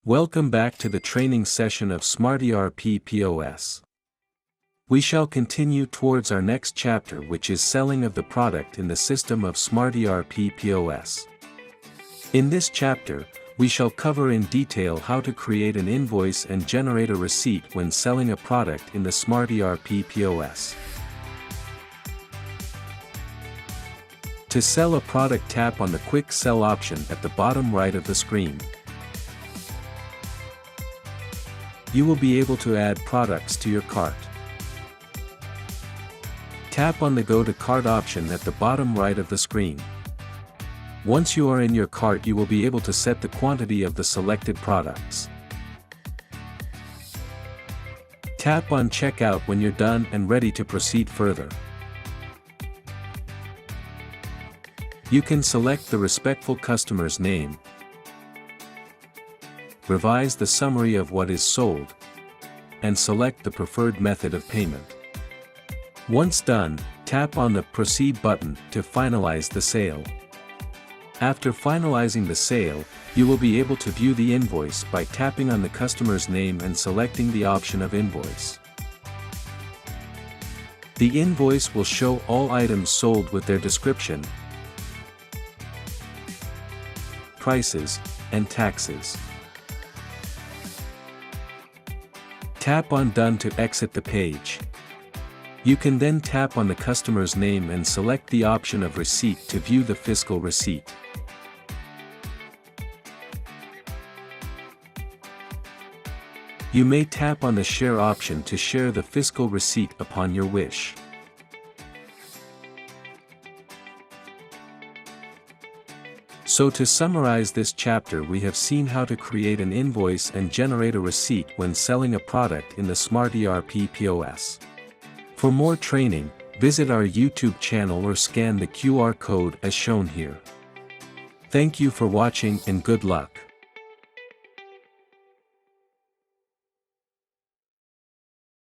Welcome back to the training session of SmartERP POS. We shall continue towards our next chapter, which is selling of the product in the system of SmartERP POS. In this chapter, we shall cover in detail how to create an invoice and generate a receipt when selling a product in the SmartERP POS. To sell a product, tap on the Quick Sell option at the bottom right of the screen. You will be able to add products to your cart. Tap on the Go to Cart option at the bottom right of the screen. Once you are in your cart, you will be able to set the quantity of the selected products. Tap on Checkout when you're done and ready to proceed further. You can select the respectful customer's name, revise the summary of what is sold, and select the preferred method of payment. Once done, tap on the Proceed button to finalize the sale. After finalizing the sale, you will be able to view the invoice by tapping on the customer's name and selecting the option of Invoice. The invoice will show all items sold with their description, prices, and taxes. Tap on Done to exit the page. You can then tap on the customer's name and select the option of Receipt to view the fiscal receipt. You may tap on the Share option to share the fiscal receipt upon your wish. So to summarize this chapter, we have seen how to create an invoice and generate a receipt when selling a product in the SmartERP POS. For more training, visit our YouTube channel or scan the QR code as shown here. Thank you for watching and good luck.